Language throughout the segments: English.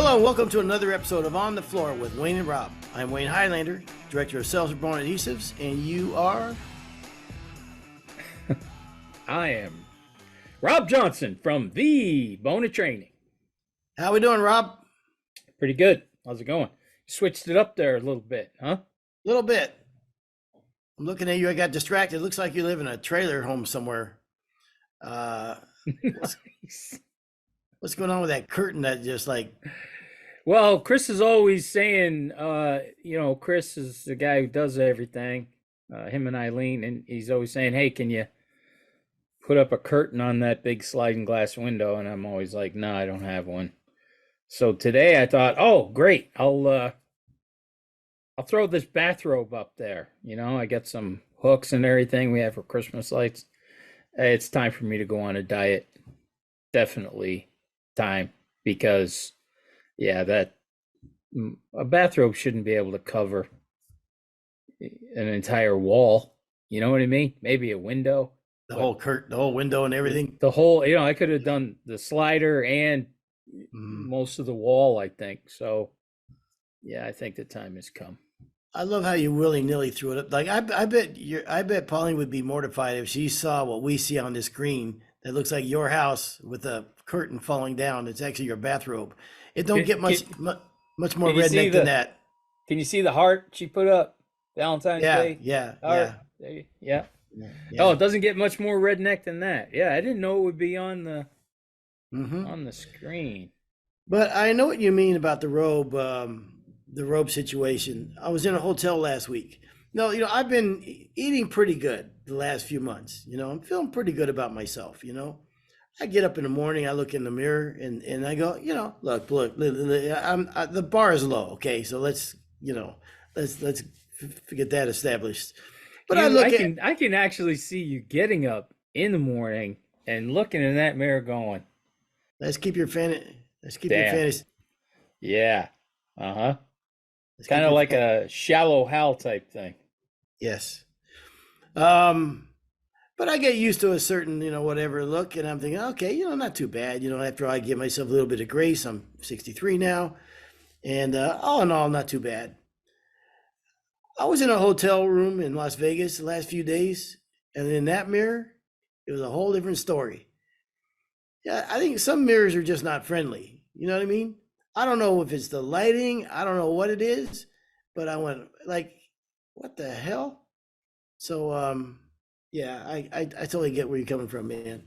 Hello and welcome to another episode of On the Floor with Wayne and Rob. I'm Wayne Highlander, Director of Sales for Bona Adhesives, and you are? I am Rob Johnson from the Bona Training. How we doing, Rob? Pretty good. How's it going? You switched it up there a little bit, huh? A little bit. I'm looking at you. I got distracted. Looks like you live in a trailer home somewhere. Nice. What's going on with that curtain that just like... Well, Chris is always saying, Chris is the guy who does everything, him and Eileen, and he's always saying, hey, can you put up a curtain on that big sliding glass window? And I'm always like, no, I don't have one. So today I thought, oh, great. I'll throw this bathrobe up there. You know, I got some hooks and everything we have for Christmas lights. It's time for me to go on a diet. Definitely time, because a bathrobe shouldn't be able to cover an entire wall. You know what I mean? Maybe a window. The whole curtain, the whole window and everything. The whole, I could have done the slider and most of the wall, I think. So, yeah, I think the time has come. I love how you willy-nilly threw it up. Like I bet Pauline would be mortified if she saw what we see on the screen that looks like your house with a curtain falling down. It's actually your bathrobe. It don't get much more redneck than that. Can you see the heart she put up? Valentine's Day. Yeah. Oh, it doesn't get much more redneck than that. Yeah, I didn't know it would be on the screen. But I know what you mean about the robe situation. I was in a hotel last week. No, I've been eating pretty good the last few months. I'm feeling pretty good about myself. I get up in the morning, I look in the mirror, and I go, look, the bar is low. Okay, so let's get that established. But I can actually see you getting up in the morning and looking in that mirror, going, Let's keep your fantasy. Yeah. It's kind of like a shallow Hal type thing. Yes. But I get used to a certain, whatever look, and I'm thinking, okay, not too bad. After I give myself a little bit of grace, I'm 63 now, and all in all, not too bad. I was in a hotel room in Las Vegas the last few days, and in that mirror, it was a whole different story. Yeah, I think some mirrors are just not friendly. You know what I mean? I don't know if it's the lighting. I don't know what it is, but I went like, what the hell? So, I totally get where you're coming from, man.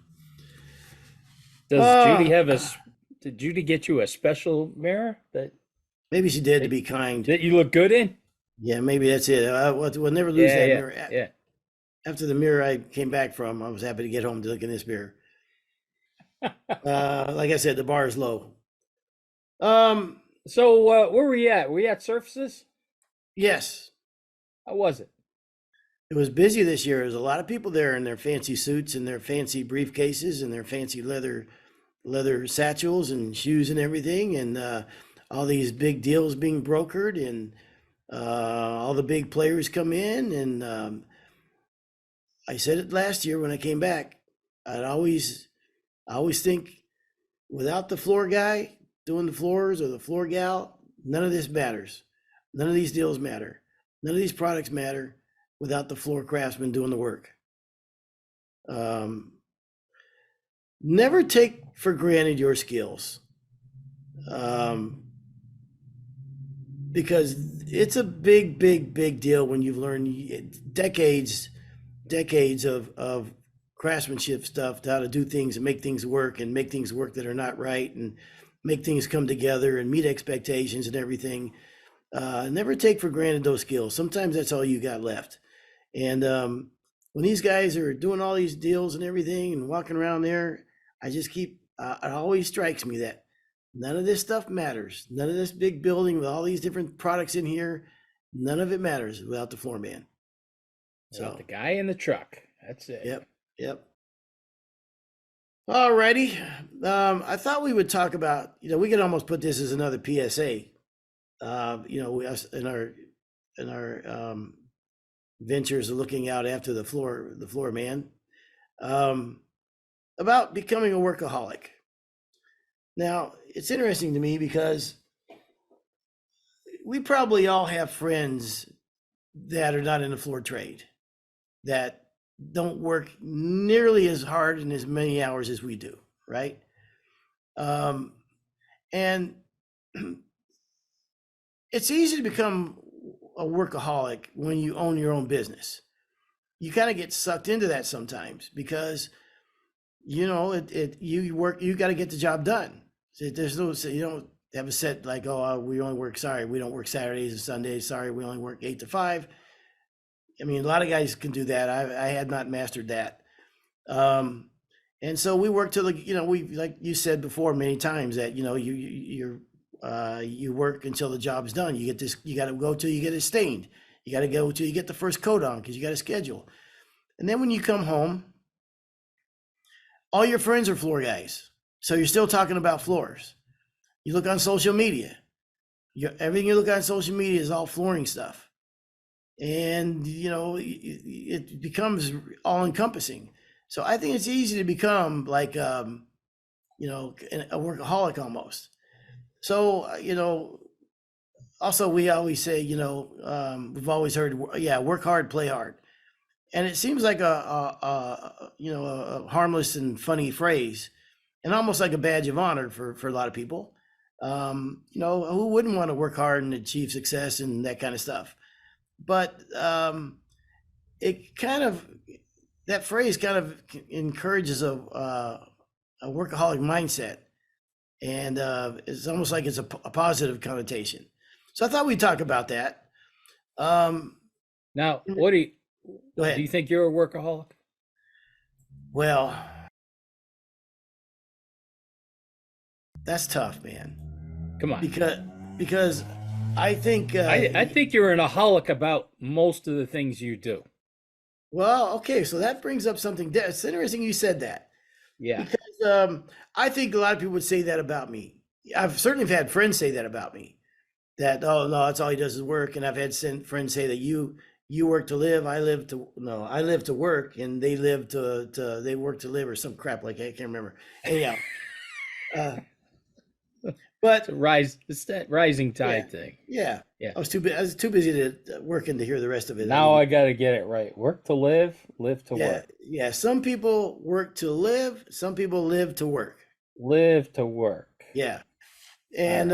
Did Judy get you a special mirror that maybe she did, to be kind, that you look good in? Yeah, maybe that's it. We'll never lose that mirror. Yeah. After the mirror I came back from, I was happy to get home to look in this mirror. Like I said, the bar is low. So where were we at? Were we at Surfaces? Yes. How was it? It was busy this year. There's a lot of people there in their fancy suits and their fancy briefcases and their fancy leather satchels and shoes and everything, and all these big deals being brokered, and all the big players come in. And I said it last year when I came back. I always think, without the floor guy doing the floors or the floor gal, none of this matters. None of these deals matter. None of these products matter without the floor craftsman doing the work. Never take for granted your skills, because it's a big deal when you've learned decades of craftsmanship stuff, how to do things and make things work that are not right, and make things come together and meet expectations and everything. Never take for granted those skills. Sometimes that's all you got left. And when these guys are doing all these deals and everything and walking around there, it always strikes me that none of this stuff matters. None of this big building with all these different products in here, none of it matters without the floor man. So the guy in the truck. That's it. Yep. All righty. I thought we would talk about, we could almost put this as another PSA. Us in our ventures of looking out after the floor man, about becoming a workaholic. Now, it's interesting to me because we probably all have friends that are not in the floor trade that don't work nearly as hard and as many hours as we do, right? Um, and it's easy to become a workaholic when you own your own business. You kind of get sucked into that sometimes because you work, you got to get the job done. So there's no, so you don't have a set like, oh, we only work, sorry, we don't work Saturdays and Sundays. Sorry, we only work 8 to 5. I mean, a lot of guys can do that. I had not mastered that. Um, and so we work till we, like you said before many times that, you work until the job's done. You get this, you got to go till you get it stained. You got to go till you get the first coat on because you got a schedule. And then when you come home, all your friends are floor guys. So you're still talking about floors. You look on social media. Everything you look on social media is all flooring stuff. And, it becomes all encompassing. So I think it's easy to become like, a workaholic almost. So, also we always say, we've always heard, work hard, play hard. And it seems like a harmless and funny phrase and almost like a badge of honor for a lot of people. Who wouldn't want to work hard and achieve success and that kind of stuff? But that phrase kind of encourages a workaholic mindset. And it's almost like it's a positive connotation. So I thought we'd talk about that. Now, what do Go ahead. you think you're a workaholic? Well, that's tough, man. Come on. Because I think I think you're an aholic about most of the things you do. well, okay, so that brings up something. It's interesting you said that. Yeah. Because I think a lot of people would say that about me. I've certainly had friends say that about me. That, oh no, that's all he does is work. And I've had friends say that you work to live, I live to work, and they live they work to live or some crap like that. I can't remember. Anyhow, but It's that rising tide thing. yeah, Yeah. I was too busy to working to hear the rest of it. Now I got to get it right. Work to live, live to work. Yeah. Some people work to live. Some people live to work. Live to work. Yeah. And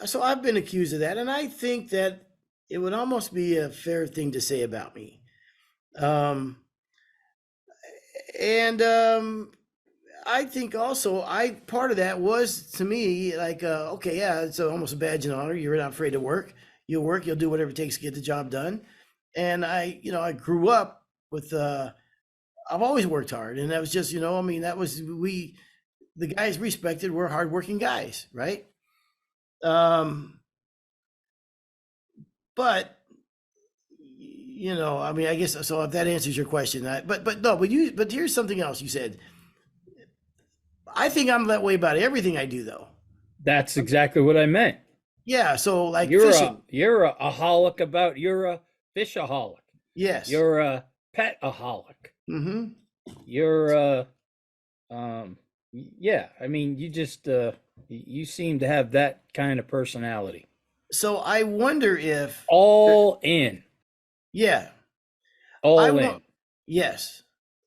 so I've been accused of that. And I think that it would almost be a fair thing to say about me. I think also part of that was to me like, okay, yeah, it's almost a badge of honor. You're not afraid to work. You'll work, you'll do whatever it takes to get the job done. And I grew up with, I've always worked hard. And that was just, that was, the guys respected were hardworking guys, right? But I guess so. If that answers your question, but here's something else you said. I think I'm that way about everything I do, though. That's exactly what I meant. Yeah. So like You're fishing. you're a aholic about. You're a fishaholic. Yes. You're a pet-aholic. Mm-hmm. You're yeah. I mean, you just you seem to have that kind of personality. So I wonder if All in. yeah. All in. Yes.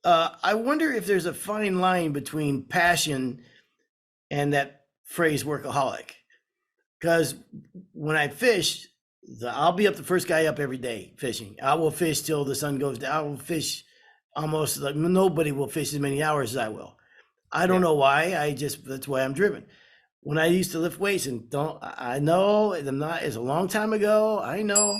I wonder if there's a fine line between passion and that phrase workaholic. Because when I fish, I'll be up the first guy up every day fishing. I will fish till the sun goes down. I will fish almost like nobody will fish as many hours as I will. I don't know why. That's why I'm driven. When I used to lift weights I know it's a long time ago. I know.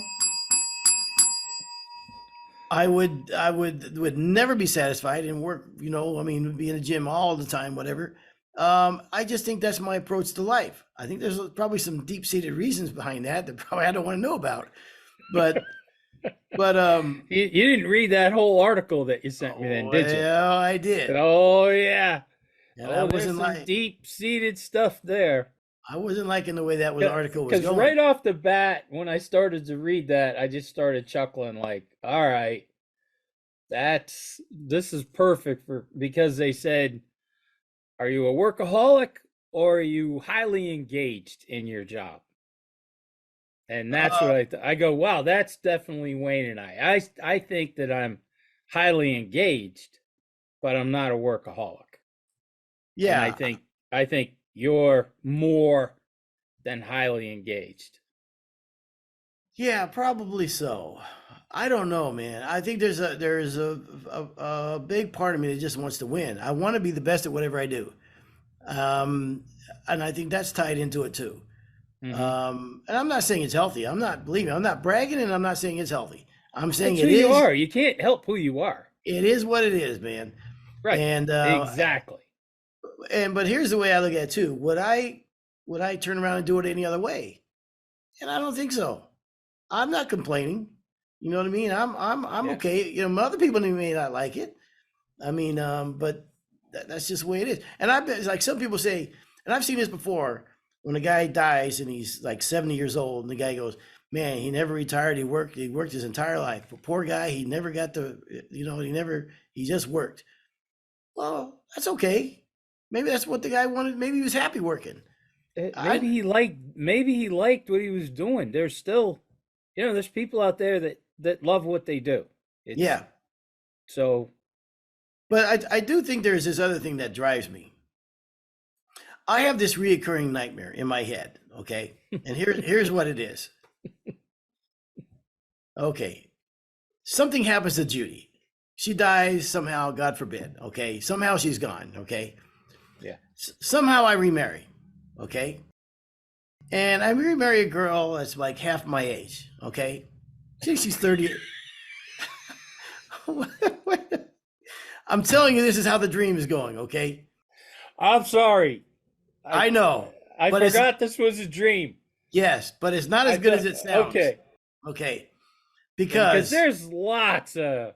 I would never be satisfied and work, be in the gym all the time, whatever. I just think that's my approach to life. I think there's probably some deep-seated reasons behind that probably I don't want to know about. But you didn't read that whole article that you sent me then, did you? Yeah, I did. Oh yeah. And I wasn't some deep-seated stuff there. I wasn't liking the way that article was going. Because right off the bat, when I started to read that, I just started chuckling like, all right, this is perfect because they said, are you a workaholic or are you highly engaged in your job? And that's Uh, what I go, wow, that's definitely Wayne and I think that I'm highly engaged, but I'm not a workaholic. And yeah, I think you're more than highly engaged. yeah, probably so. I don't know, man. I think there's a big part of me that just wants to win. I want to be the best at whatever I do. Um, and I think that's tied into it too. Mm-hmm. And I'm not saying it's healthy. I'm not, believe me, I'm not bragging, and I'm not saying it's healthy. I'm saying That's who it you is. are. You can't help who you are. It is what it is, man. Right. And Exactly. but here's the way I look at it too. Would I turn around and do it any other way? And I don't think so. I'm not complaining. You know what I mean? I'm Yeah. okay. You know, other people may not like it. I mean, but that's just the way it is. And I've been like some people say, and I've seen this before. When a guy dies and he's like 70 years old, and the guy goes, "Man, he never retired. He worked. He worked his entire life. But poor guy, he never got to. You know, he just worked." Well, that's okay. Maybe that's what the guy wanted. Maybe he was happy working. I Maybe he liked what he was doing. There's still, there's people out there that love what they do. It's Yeah, so but I do think there's this other thing that drives me. I have this reoccurring nightmare in my head. Okay, and here's what it is. Okay, something happens to Judy. She dies somehow, God forbid. Okay, somehow she's gone. Okay, yeah. somehow I remarry. Okay, and I remarry a girl that's like half my age. Okay, she's 30. I'm telling you, this is how the dream is going. Okay, I'm sorry. I I know, I but it's forgot this was a dream. yes, but it's not as I good as thought it sounds. okay. Okay, Because because there's lots of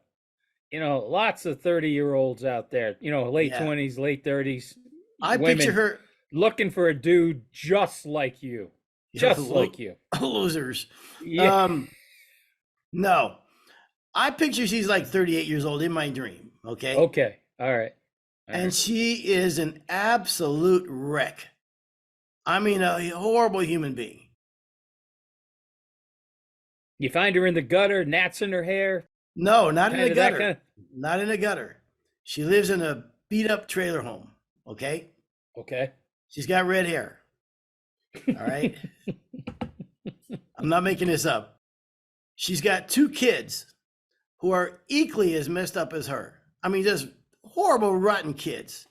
30-year-olds out there, late yeah, 20s, late 30s, I picture women her. looking for a dude just like you. You know, Just like you. losers. Yeah. Um, no, I picture she's like 38 years old in my dream. Okay, Okay. All right. All and right. she is an absolute wreck. I mean, a horrible human being. You find her in the gutter, gnats in her hair, No, not in a kind of that gutter. kind of. Not in a gutter. She lives in a beat up trailer home. Okay, Okay. she's got red hair. All right, I'm not making this up. She's got two kids who are equally as messed up as her. I mean, just horrible, rotten kids.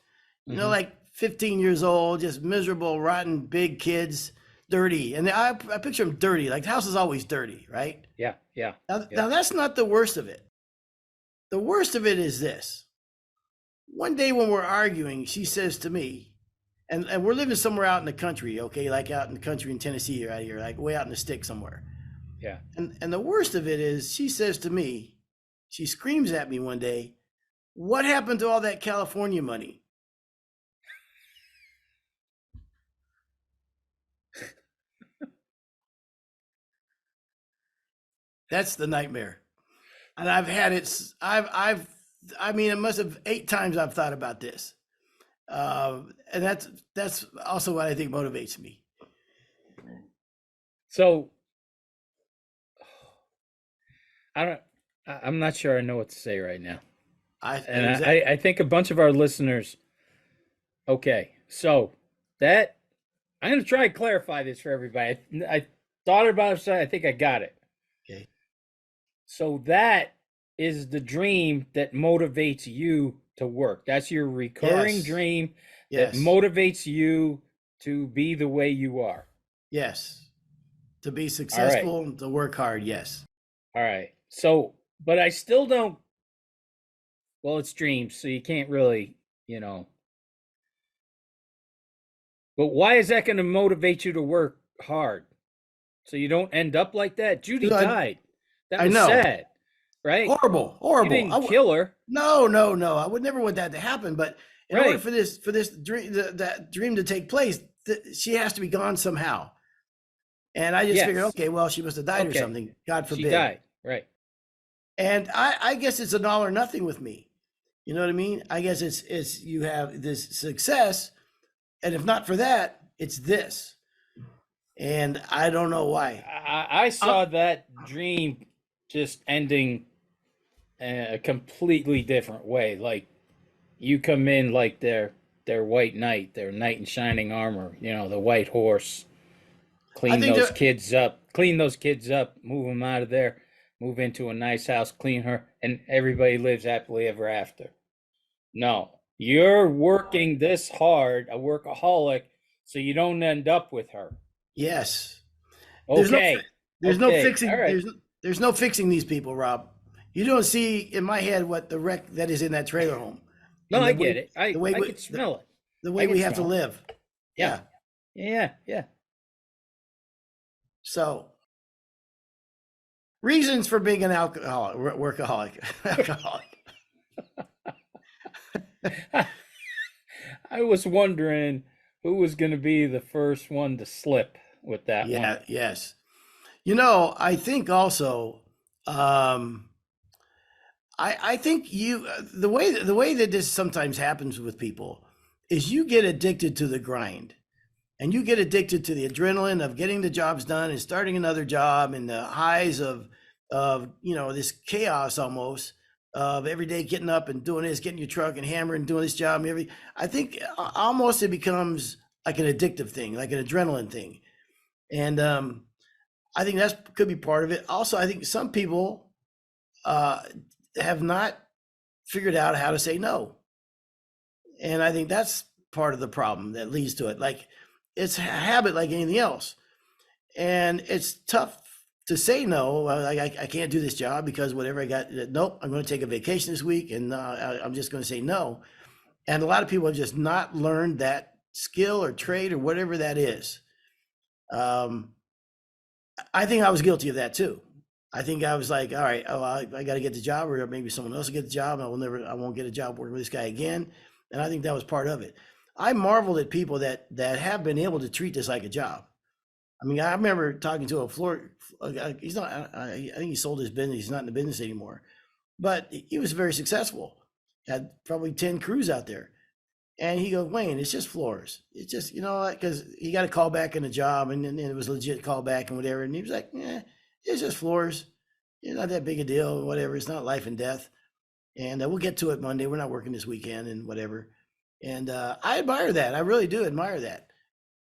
You know, Hmm. like 15 years old, just miserable, rotten, big kids, dirty. And I picture them dirty. Like the house is always dirty, right? Yeah. Yeah. Now Yeah. that's not the worst of it. The worst of it is this. One day when we're arguing, she says to me, and we're living somewhere out in the country, okay, like out in the country in Tennessee or out here, like way out in the sticks somewhere. Yeah. And the worst of it is she says to me, she screams at me one day, "What happened to all that California money?" That's the nightmare. And I've had it. I mean, it must have 8 times I've thought about this. And that's also what I think motivates me. So I don't. I'm not sure I know what to say right now, and Exactly. I think a bunch of our listeners. Okay, so that I'm going to try and clarify this for everybody. I thought about it, so I think I got it. Okay. So that is the dream that motivates you to work. That's your recurring Yes. dream that Yes. motivates you to be the way you are. Yes. To be All right. successful, to work hard. Yes. All right. So, but I still don't. Well, it's dreams, so you can't really, you know. But why is that going to motivate you to work hard? So you don't end up like that? Judy I, died. That I was know. sad, right? Horrible. You Horrible. didn't kill her, No, no, no. I would never want that to happen. But in order right? for this dream, that dream to take place, she has to be gone somehow. And I just figured, Yes. okay, well, she must have died or Okay. something. God She forbid. died, right? And I guess it's an all or nothing with me. You know what I mean? I guess it's you have this success, and if not for that, it's this. and I don't know why. I Uh, saw that dream just ending a completely different way. Like you come in like their white knight, their knight in shining armor, the white horse, I think that clean those kids up, move them out of there, move into a nice house, clean her, and everybody lives happily ever after. No, you're working this hard, a workaholic, so you don't end up with her. yes. There's no Okay, there's no okay, all fixing right. there's no fixing these people, Rob. You don't see in my head what the wreck that is in that trailer home, No, and I get it. the way I we, could smell it. the I way we could have to smell it. live. Yeah, Yeah. yeah. So reasons for being an alcoholic, workaholic, alcoholic. I was wondering who was going to be the first one to slip with that one. Yeah. Yes. I think also, um, I think the way that this sometimes happens with people is you get addicted to the grind, and you get addicted to the adrenaline of getting the jobs done and starting another job and the highs of this chaos almost of every day getting up and doing this, getting your truck and hammering, doing this job and every. I think almost it becomes like an addictive thing, like an adrenaline thing, and I think that could be part of it. Also, I think some people uh, have not figured out how to say no, and I think that's part of the problem that leads to it. Like it's a habit, like anything else, and it's tough to say no. Like I can't do this job because whatever I got. Nope, I'm going to take a vacation this week, and I'm just going to say no. And a lot of people have just not learned that skill or trade or whatever that is. Um, I think I was guilty of that too. I think I was like, all right, oh, I got to get the job, or maybe someone else will get the job. I won't get a job working with this guy again. And I think that was part of it. I marveled at people that have been able to treat this like a job. I mean, I remember talking to a floor. He's not. I think he sold his business. He's not in the business anymore. But he was very successful. Had probably 10 crews out there. And he goes, Wayne, it's just floors. It's just, because he got a call back in a job, and it was a legit call back and whatever. And he was like, yeah, it's just floors. It's not that big a deal, whatever. It's not life and death. And we'll get to it Monday. We're not working this weekend and whatever. And I admire that. I really do admire that.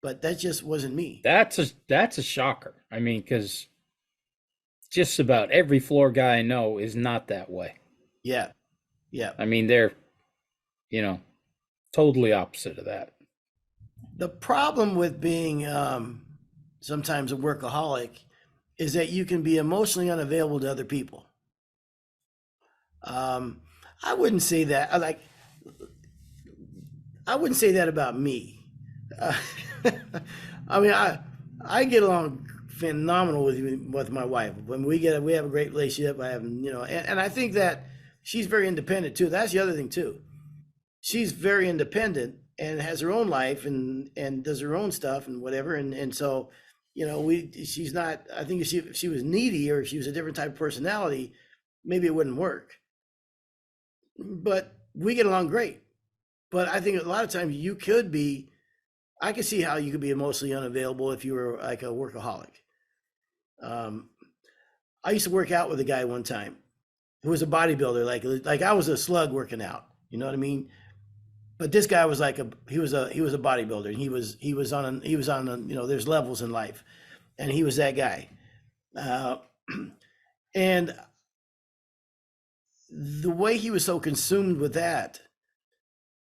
But that just wasn't me. That's a shocker. I mean, because just about every floor guy I know is not that way. Yeah. Yeah. I mean, they're you know totally opposite of that. The problem with being sometimes a workaholic is that you can be emotionally unavailable to other people. Um, I wouldn't say that. I wouldn't say that about me. Uh, I mean, I get along phenomenal with my wife. When we have a great relationship. I have and I think that she's very independent too. That's the other thing too. She's very independent and has her own life and does her own stuff and whatever. And so we she's not. I think if she was needy or if she was a different type of personality, maybe it wouldn't work. But we get along great. But I think a lot of times you could be. I can see how you could be emotionally unavailable if you were like a workaholic. Um, I used to work out with a guy one time who was a bodybuilder, like I was a slug working out. You know what I mean? But this guy was like he was a bodybuilder. And he was on there's levels in life, and he was that guy. Uh, and the way he was so consumed with that,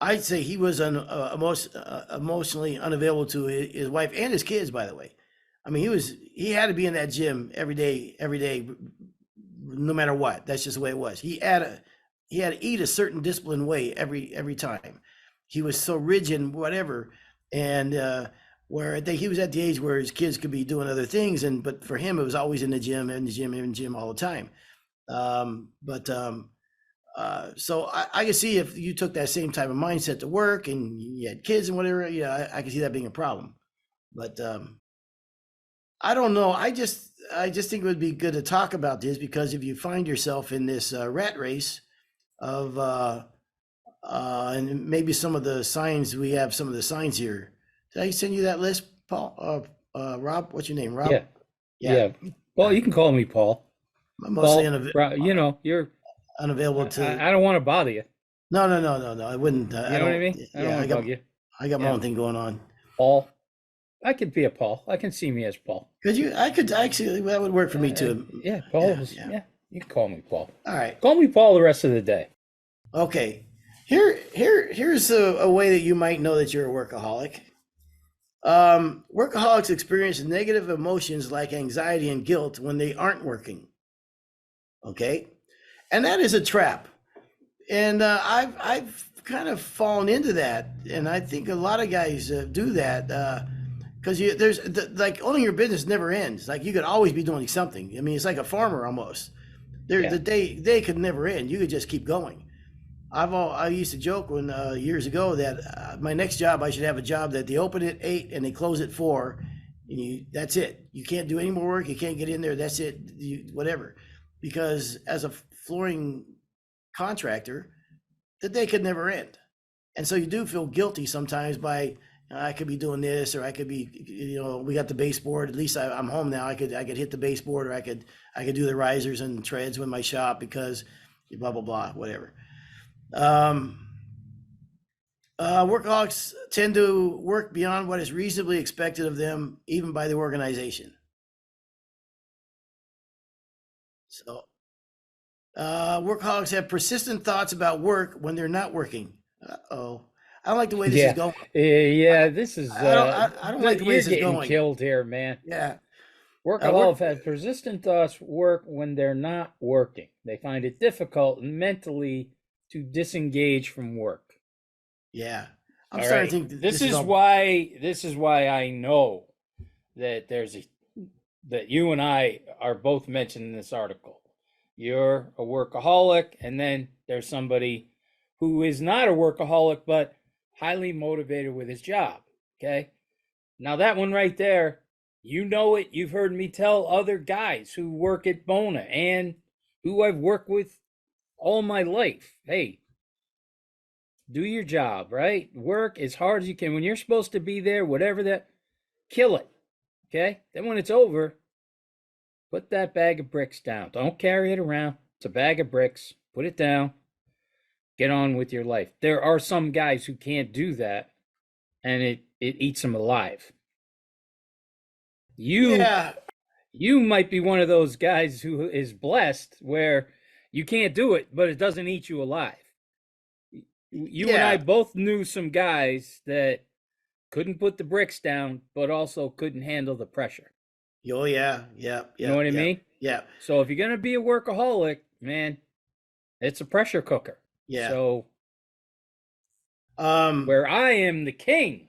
I'd say he was emotionally unavailable to his wife and his kids. By the way, I mean he had to be in that gym every day, no matter what. That's just the way it was. He had to eat a certain disciplined way every time. He was so rigid and whatever, and where I think he was at the age where his kids could be doing other things, but for him it was always in the gym, all the time. But so I can see if you took that same type of mindset to work and you had kids and whatever, yeah, I can see that being a problem. But I don't know. I just think it would be good to talk about this because if you find yourself in this rat race of and maybe some of the signs we have, some of the signs here. Did I send you that list, Paul? Rob, what's your name? Yeah, Rob? Yeah. yeah. Well, you can call me Paul. I'm mostly Paul, you know, you're. unavailable to. I don't want to bother you. No, no, no, no, no. I wouldn't. You I know what I don't. mean? I don't Yeah, want to bug you. I got my Yeah, own thing going on. Paul. I could be a Paul. I can see me as Paul. Could you? I could actually. That would work for me too. Yeah, Paul Yeah, was. yeah. Yeah, you can call me Paul. All right. Call me Paul the rest of the day. Okay. Here's a way that you might know that you're a workaholic. Workaholics experience negative emotions like anxiety and guilt when they aren't working. Okay, and that is a trap. And I've kind of fallen into that, and I think a lot of guys do that because like owning your business never ends. Like you could always be doing something. I mean, it's like a farmer almost. Yeah. The day could never end. You could just keep going. I used to joke when years ago that my next job I should have a job that they open at 8 and they close at 4, and that's it. You can't do any more work. You can't get in there. That's it. Whatever, because as a flooring contractor, the day could never end, and so you do feel guilty sometimes by I could be doing this, or I could be, we got the baseboard. At least I'm home now. I could hit the baseboard, or I could do the risers and treads with my shop because blah blah blah, whatever. Workaholics tend to work beyond what is reasonably expected of them, even by the organization. So, workaholics have persistent thoughts about work when they're not working. Uh-oh. I don't like the way this is Yeah. going. Yeah, this is I don't like the way you're this is getting going. killed here, man. Yeah. Workaholics have persistent thoughts work when they're not working. They find it difficult mentally to disengage from work. Yeah. I'm All starting right. to think This is why I know that that you and I are both mentioned in this article. You're a workaholic, and then there's somebody who is not a workaholic but highly motivated with his job. Okay. Now that one right there, you know it. You've heard me tell other guys who work at Bona and who I've worked with all my life. Hey, do your job, right? Work as hard as you can. When you're supposed to be there, whatever that, kill it. Okay? Then when it's over, put that bag of bricks down. Don't carry it around. It's a bag of bricks. Put it down. Get on with your life. There are some guys who can't do that, and it eats them alive. Yeah. You might be one of those guys who is blessed where you can't do it, but it doesn't eat you alive. You and I both knew some guys that couldn't put the bricks down, but also couldn't handle the pressure. Oh yeah. Yeah. You know what I mean? Yeah. So if you're gonna be a workaholic, man, it's a pressure cooker. Yeah. So where I am the king,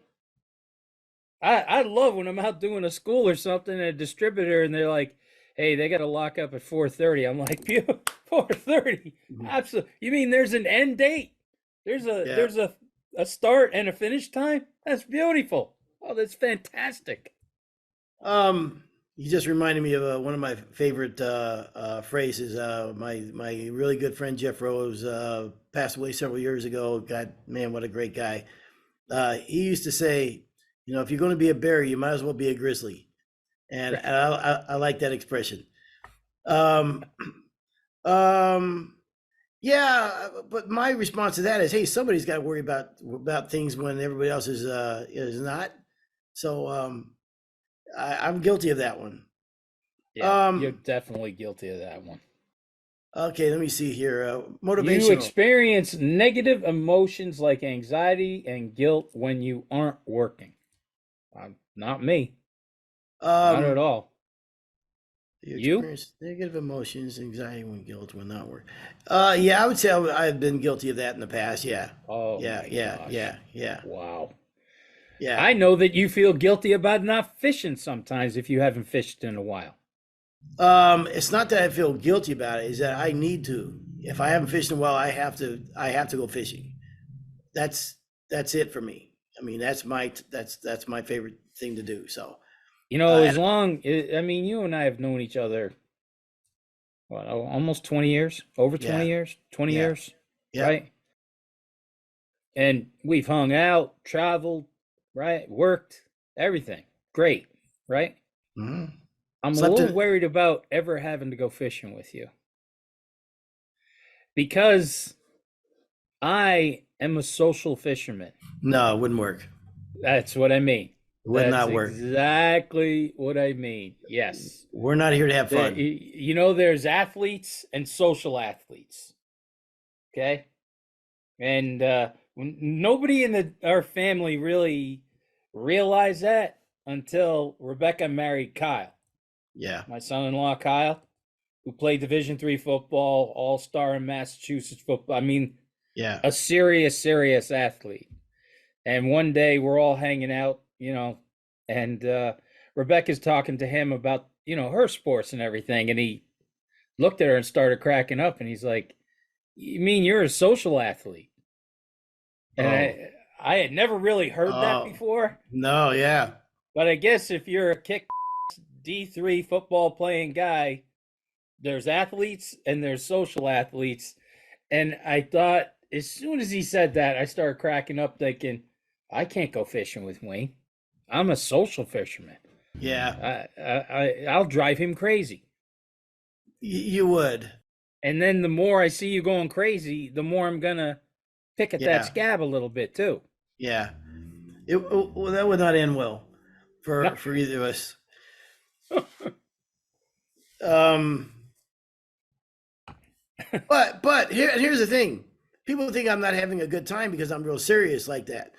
I love when I'm out doing a school or something and a distributor and they're like, hey, they got to lock up at 4:30. I'm like, 4:30? Absolutely. You mean there's an end date? There's a start and a finish time? That's beautiful. Oh, that's fantastic. You just reminded me of one of my favorite phrases. My really good friend Jeff Rose passed away several years ago. God, man, what a great guy. He used to say, if you're going to be a bear, you might as well be a grizzly, and I like that expression. Yeah, but my response to that is, hey, somebody's got to worry about things when everybody else is not. So I'm guilty of that one. Yeah, you're definitely guilty of that one. Okay, let me see here. Motivational. You experience negative emotions like anxiety and guilt when you aren't working. Not me. Not at all. You experience negative emotions, anxiety, when guilt when not working. Yeah, I would say I've been guilty of that in the past. Yeah. Oh, yeah. Wow. Yeah. I know that you feel guilty about not fishing sometimes if you haven't fished in a while. It's not that I feel guilty about it, is that I need to. If I haven't fished in a while, I have to go fishing. That's it for me. I mean, that's my favorite thing to do. So, as long, I mean, you and I have known each other, what, almost 20 years, over 20 years, 20 years, right? And we've hung out, traveled, right? Worked, everything. Great. right? Hmm. I'm a Slept little in. worried about ever having to go fishing with you because I am a social fisherman. No, it wouldn't work. That's what I mean. It would That's not work. exactly what I mean. Yes. We're not here to have fun. There's athletes and social athletes. Okay. And nobody in our family really realized that until Rebecca married Kyle, Yeah, my son-in-law Kyle, who played Division III football, all-star in Massachusetts football. I mean, yeah. a serious athlete. And one day we're all hanging out, and Rebecca's talking to him about, her sports and everything. And he looked at her and started cracking up. And he's like, "You mean you're a social athlete?" And Oh, I had never really heard that oh, before. no, yeah, But I guess if you're a kick D3 football playing guy, there's athletes and there's social athletes. And I thought, as soon as he said that, I started cracking up, thinking, I can't go fishing with Wayne. I'm a social fisherman. yeah. I'll drive him crazy. You would. And then the more I see you going crazy, the more I'm gonna pick at that Yeah, scab a little bit too. yeah. Well, that would not end well No, for either of us. Um, but here's the thing. People think I'm not having a good time because I'm real serious like that.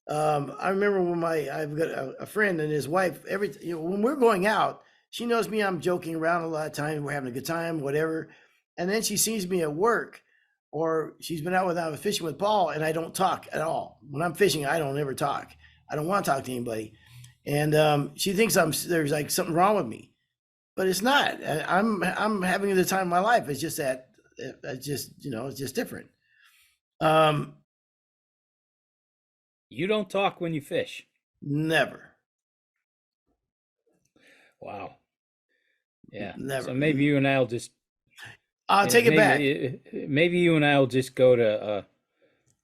I remember when I've got a friend and his wife. When we're going out, she knows me. I'm joking around a lot of times. We're having a good time, whatever. And then she sees me at work, or she's been out fishing with Paul, and I don't talk at all. When I'm fishing, I don't ever talk. I don't want to talk to anybody, and she thinks there's like something wrong with me, but it's not. I'm having the time of my life. It's just that it's just different. Um, you don't talk when you fish. Never, Wow. Yeah. never. So maybe you and I'll just I'll take it back. maybe you and I'll just go to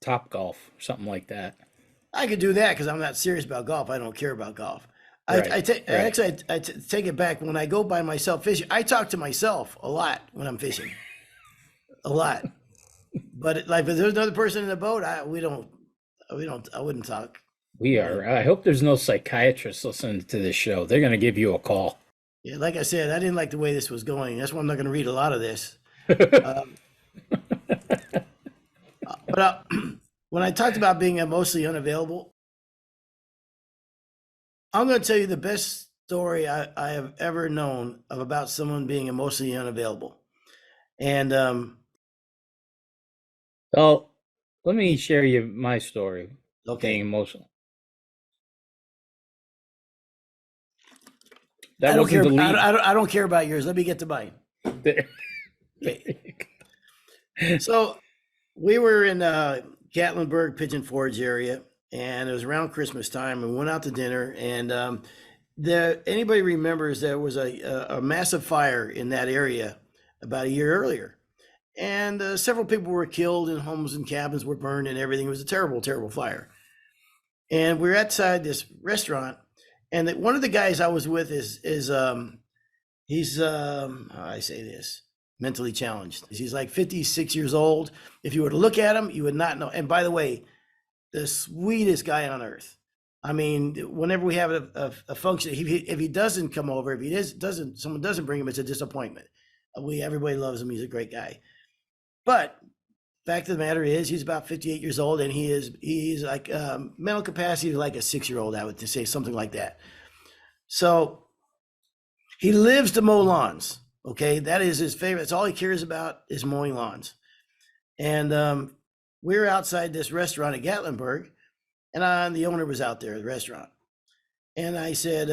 Top Golf or something like that. I could do that because I'm not serious about golf. I don't care about golf. Right. Right. I take it back. When I go by myself fishing, I talk to myself a lot when I'm fishing, a lot. But like, if there's another person in the boat, I wouldn't talk. We are. I hope there's no psychiatrists listening to this show. They're going to give you a call. Yeah, like I said, I didn't like the way this was going. That's why I'm not going to read a lot of this. Um, but when I talked about being emotionally unavailable, I'm going to tell you the best story I have ever known about someone being emotionally unavailable. And Well, let me share you my story. Being okay, emotional. I That don't wasn't care. the lead. I don't care about yours. Let me get to mine. There Okay. So we were in Gatlinburg, Pigeon Forge area, and it was around Christmas time. And we went out to dinner, and anybody remembers there was a massive fire in that area about a year earlier, and several people were killed, and homes and cabins were burned, and everything. It was a terrible, terrible fire. And we were outside this restaurant, and one of the guys I was with is he's how I say this, mentally challenged. He's like 56 years old. If you were to look at him, you would not know. And by the way, the sweetest guy on earth. I mean, whenever we have a function, if he doesn't come over, if he doesn't, someone doesn't bring him, it's a disappointment. Everybody loves him. He's a great guy. But fact of the matter is, he's about 58 years old, and he's like mental capacity like a 6-year-old. I would say something like that. So he lives to mow lawns. Okay, that is his favorite. That's all he cares about is mowing lawns. And we were outside this restaurant at Gatlinburg, and the owner was out there at the restaurant. And I said,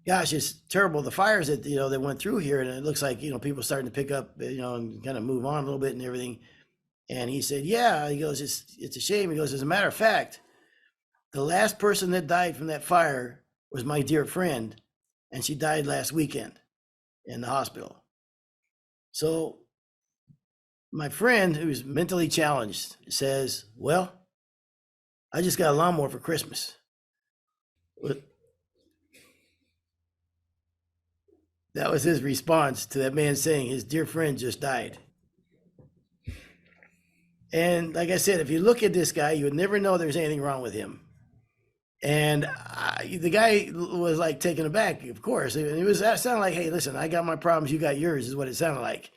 "Gosh, it's terrible. The fires that went through here, and it looks like people starting to pick up, and kind of move on a little bit and everything." And he said, "Yeah." He goes, "It's a shame." He goes, "As a matter of fact, the last person that died from that fire was my dear friend, and she died last weekend in the hospital." So my friend, who's mentally challenged, says, "Well, I just got a lawnmower for Christmas." That was his response to that man saying his dear friend just died. And like I said, if you look at this guy, you would never know there's anything wrong with him. And the guy was like taken aback, of course. It was that sounded like, hey, listen, I got my problems, you got yours, is what it sounded like.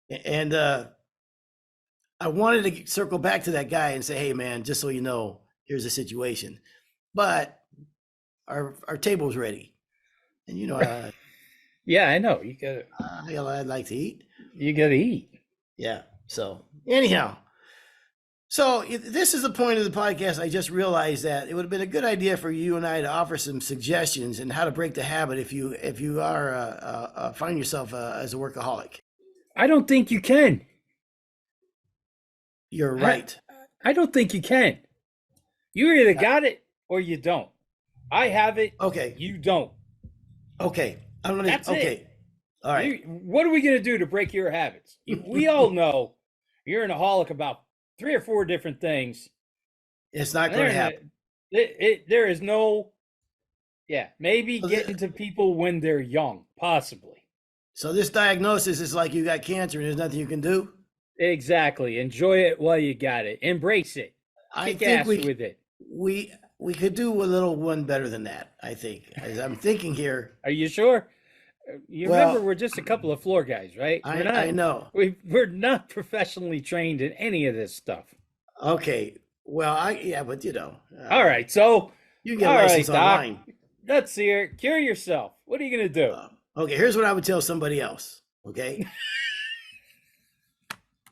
And I wanted to circle back to that guy and say, hey, man, just so you know, here's the situation. But our table's ready. And you know, Yeah, I know. I'd like to eat. You gotta eat. Yeah. So anyhow, so this is the point of the podcast. I just realized that it would have been a good idea for you and I to offer some suggestions on how to break the habit if you are find yourself as a workaholic. I don't think you can. You're right. I don't think you can. You either got it or you don't. I have it. Okay. You don't. Okay. I'm gonna. That's okay. it. All right. What are we gonna do to break your habits? We all know you're an aholic about 3 or 4 different things. It's not going to happen. There is no. Yeah, maybe So getting to people when they're young, possibly. So this diagnosis is like you got cancer and there's nothing you can do. Exactly. Enjoy it while you got it. Embrace it. I Kick think ass with it. we could do a little one better than that. I think, as I'm thinking here. Are you sure? You Well, remember we're just a couple of floor guys, right? I know. We're not professionally trained in any of this stuff. Okay. Well, but you know. All right, so You can get a all right, license Doc. online. Let's hear it. Cure yourself. What are you gonna do? Okay, here's what I would tell somebody else. Okay.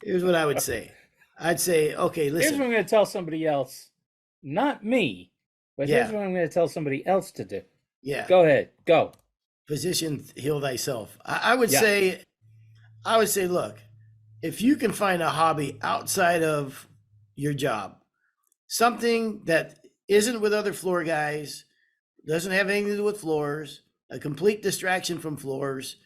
Here's what I would say. I'd say, okay, Here's listen. what I'm gonna tell somebody else. Not me, but here's Yeah. what I'm gonna tell somebody else to do. Yeah. Go ahead. Go. Physician, heal thyself. I would Yeah. say, look, if you can find a hobby outside of your job, something that isn't with other floor guys, doesn't have anything to do with floors, a complete distraction from floors.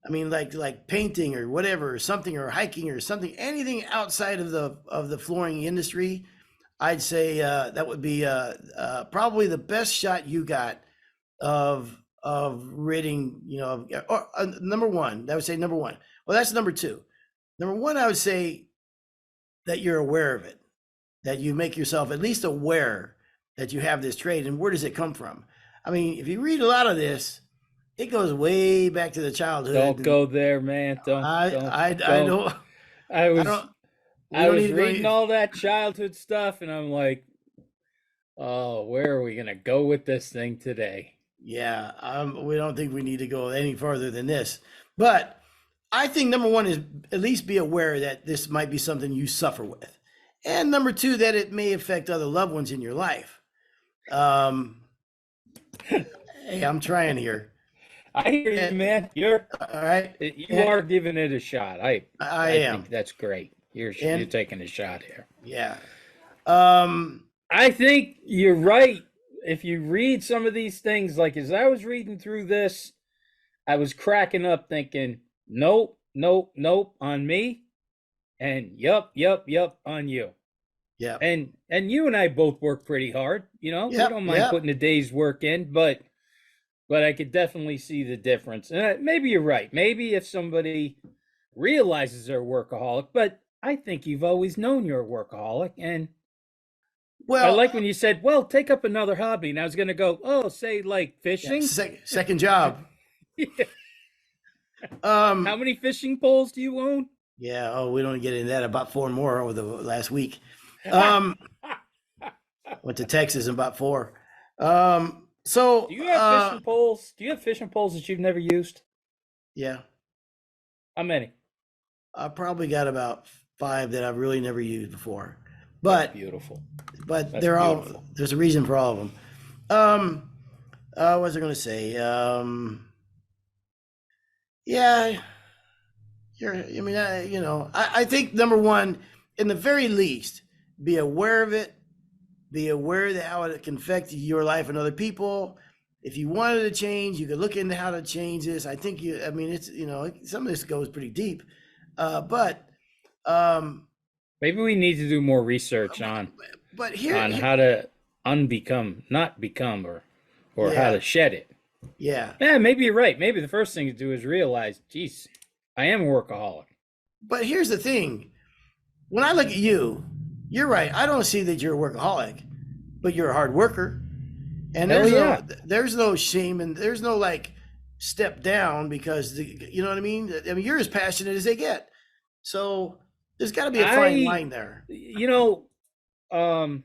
I mean, like painting or whatever, or something, or hiking or something, anything outside of the flooring industry. I'd say that would be probably the best shot you got of ridding, you know, or number one. I would say number one. Well, that's number two. Number one, I would say that you're aware of it, that you make yourself at least aware that you have this trade. And where does it come from? I mean, if you read a lot of this, it goes way back to the childhood. Don't go there, man. Don't. I don't. don't. I was. We I don't was need to go reading any- all that childhood stuff, and I'm like, oh, where are we gonna go with this thing today? Yeah, we don't think we need to go any further than this. But I think number one is at least be aware that this might be something you suffer with. And number two, that it may affect other loved ones in your life. Hey, I'm trying here. I hear you, man. All right. You are giving it a shot. I am. think that's great. You're taking a shot here. Yeah. I think you're right. If you read some of these things, like as I was reading through this, I was cracking up thinking, nope, nope, nope on me, and yup, on you. Yeah. And you and I both work pretty hard. You know, we don't mind putting a day's work in, but I could definitely see the difference. And maybe you're right. Maybe if somebody realizes they're a workaholic, but I think you've always known you're a workaholic. And well, I like when you said, well, take up another hobby. And I was going to go, oh, say like fishing. Second job. Yeah. How many fishing poles do you own? Yeah. Oh, we don't get into that. About 4 more over the last week. Went to Texas and about 4. So do you have fishing poles? Do you have fishing poles that you've never used? Yeah. How many? I probably got about 5 that I've really never used before. But that's beautiful. But That's they're beautiful. all, there's a reason for all of them. What was I going to say? Yeah, I think number one, in the very least, be aware of it. Be aware that how it can affect your life and other people. If you wanted to change, you could look into how to change this. I think it's, some of this goes pretty deep. But maybe we need to do more research on how to not become, or how to shed it. Yeah. Yeah, maybe you're right. Maybe the first thing to do is realize, geez, I am a workaholic. But here's the thing. When I look at you, you're right. I don't see that you're a workaholic, but you're a hard worker. And Hell yeah. there's no shame and there's no like step down because you know what I mean? I mean, you're as passionate as they get. So there's got to be a fine I, line there. you know, um,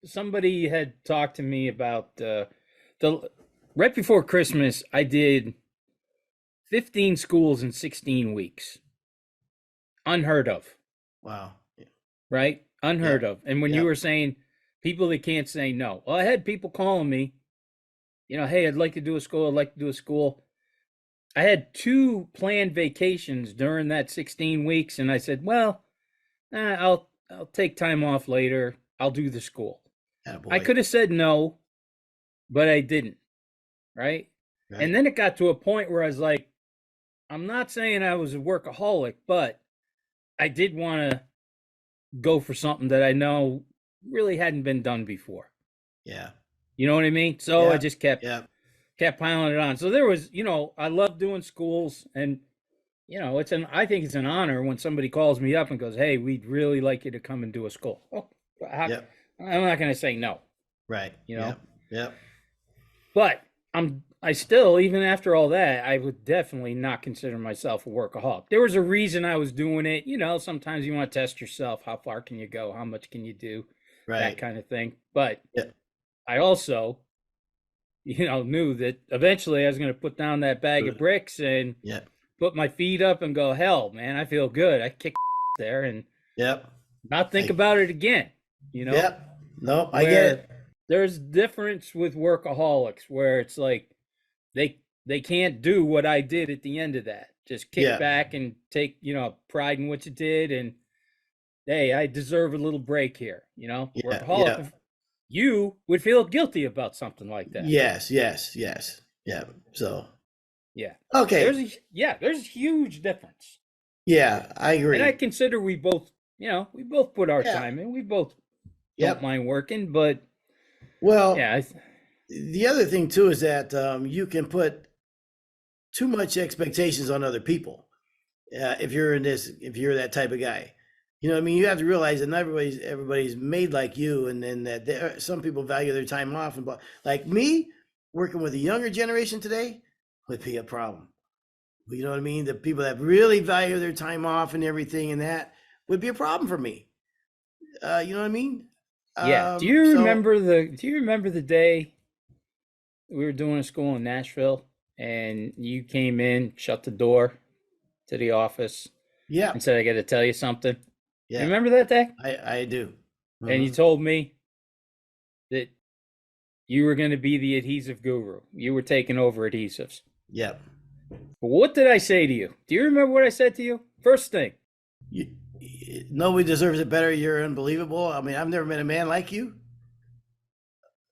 somebody had talked to me about the right before Christmas, I did 15 schools in 16 weeks. Unheard of, Wow. right? Unheard Yep. of. And when you Yep. were saying people that can't say no, well, I had people calling me, hey, I'd like to do a school. I'd like to do a school. I had 2 planned vacations during that 16 weeks, and I said, well, I'll take time off later. I'll do the school. I Attaboy. could have said no, but I didn't, right? And Right. then it got to a point where I was like, I'm not saying I was a workaholic, but I did want to go for something that I know really hadn't been done before. Yeah. You know what I mean? So I Yeah. just kept Yeah. kept piling it on. So there was, I love doing schools, and I think it's an honor when somebody calls me up and goes, "Hey, we'd really like you to come and do a school." Oh, Yep. I'm not going to say no, Right. you know. Yep. Yep. But I still, even after all that, I would definitely not consider myself a workaholic. There was a reason I was doing it. Sometimes you want to test yourself. How far can you go? How much can you do? That Right. kind of thing. But Yep. I also, knew that eventually I was going to put down that bag of bricks and Yep. put my feet up and go, hell, man, I feel good. I kick there and Yep. not think about it again, Yep. No, I get where it. there's difference with workaholics where it's like they can't do what I did at the end of that. Just kick Yeah. back and take, pride in what you did. And hey, I deserve a little break here, Yeah. Yeah. workaholic. You would feel guilty about something like that. Yes. Yes. Yes. Yeah. So, Yeah. okay. There's a huge difference. Yeah, I And I agree. consider we both put our Yeah. time in. We both don't Yep. mind working, but Well, yeah, the other thing too is that you can put too much expectations on other people. If you're that type of guy, you know what I mean? You have to realize that not everybody's made like you, and then that some people value their time off, and like me, working with the younger generation today would be a problem. You know what I mean? The people that really value their time off and everything, and that would be a problem for me. You know what I mean? yeah. So Do you remember the day we were doing a school in Nashville and you came in, shut the door to the office yeah, and said, I got to tell you something? You yeah, remember that day? I do. And you Hmm. told me that you were going to be the adhesive guru. You were taking over adhesives. Yep. What did I say to you? Do you remember what I said to you? First thing, You, nobody deserves it better. You're unbelievable. I mean, I've never met a man like you.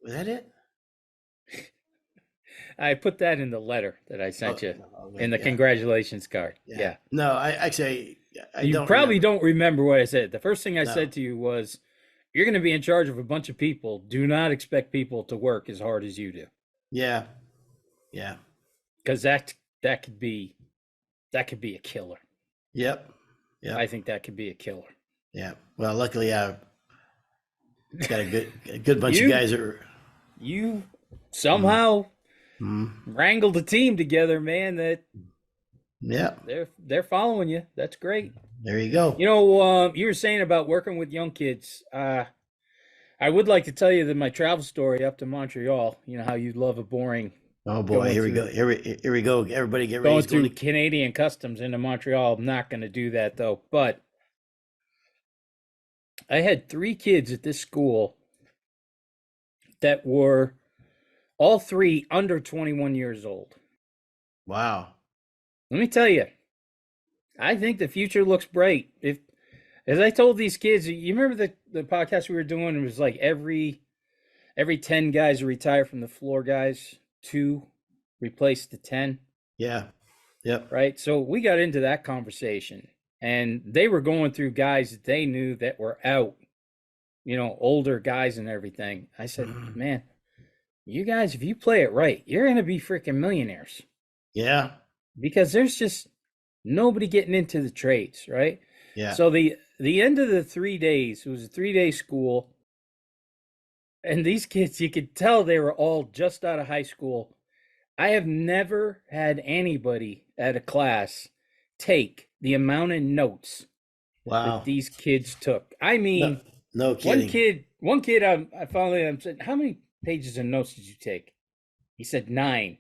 Was that it? I put that in the letter that I Oh, sent you okay, in the yeah, congratulations card. yeah. Yeah. No, I actually I You don't probably remember. don't remember what I said. The first thing I No. said to you was, you're going to be in charge of a bunch of people. Do not expect people to work as hard as you do. Yeah, yeah, Because that could be a killer. yep, I yep, think that could be a killer. yeah. Well, luckily I got a good bunch of You guys that are. you Mm, somehow mm, wrangled a team together, man, that yep. they're following you. That's great. There you go. You were saying about working with young kids. I would like to tell you that my travel story up to Montreal. You know how you love a boring Oh boy, going here we go. through Here we go. Everybody get ready. going He's going through to. Canadian customs into Montreal. I'm not going to do that though. But I had 3 kids at this school that were all 3 under 21 years old. Wow. Let me tell you, I think the future looks bright. If, as I told these kids, you remember the podcast we were doing? It was like every 10 guys who retire from the floor guys, 2 replace the 10, Yeah. Yep. right? So we got into that conversation, and they were going through guys that they knew that were out, older guys and everything. I said, Mhm. man, you guys, if you play it right, you're going to be freaking millionaires Yeah. because there's just nobody getting into the trades, right? Yeah. So the end of the 3 days, it was a 3-day school, and these kids, you could tell they were all just out of high school. I have never had anybody at a class take the amount of notes that Wow. these kids took. I No, mean, no kidding. one kid, I finally, I'm saying, how many pages of notes did you take? He said 9,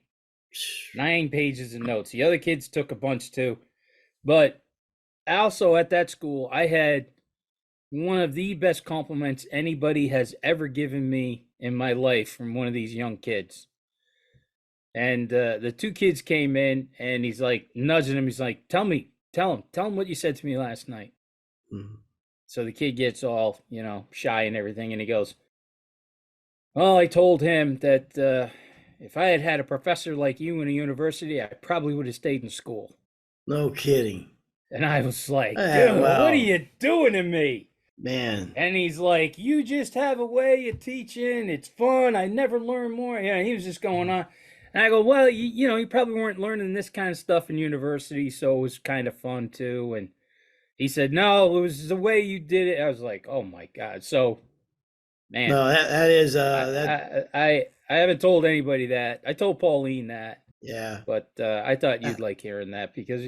9 pages of notes. The other kids took a bunch too. But also at that school, I had one of the best compliments anybody has ever given me in my life from one of these young kids. And the two kids came in, and he's like nudging him. He's like, tell him what you said to me last night. Mhm. So the kid gets all, shy and everything. And he goes, well, I told him that if I had had a professor like you in a university, I probably would have stayed in school. No kidding. And I was like, dude, what are Wow, you doing to me? man. And he's like, you just have a way of teaching. It's fun. I never learn more. Yeah, he was just going on. And I go, well, you probably weren't learning this kind of stuff in university, so it was kind of fun too. And he said, no, it was the way you did it. I was like, oh my God. So, man, No, that is I that. I haven't told anybody that. I told Pauline that, Yeah. but I thought Uh, you'd like hearing that because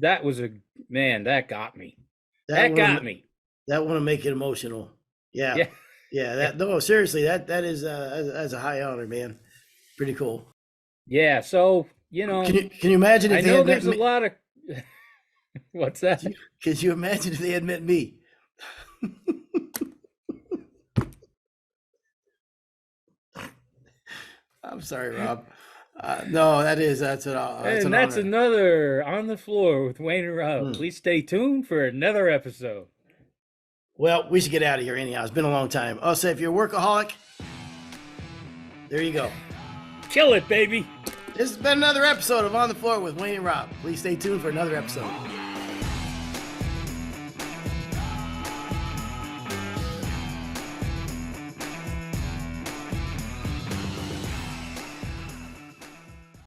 that was a man that got me. That That one got me. that want to make it emotional. Yeah. Yeah. Yeah. That no, seriously, that is that's a high honor, man. Pretty cool. Yeah. So, Can you imagine I if they know had met there's a me? lot of what's that? Could you imagine if they had met me? I'm sorry, Rob. No, that's And an that's honor. another On the Floor with Wayne and Rob. Hmm. Please stay tuned for another episode. Well, we should get out of here anyhow. It's been a long time. I'll say if you're a workaholic, there you go. Kill it, baby. This has been another episode of On the Floor with Wayne and Rob. Please stay tuned for another episode.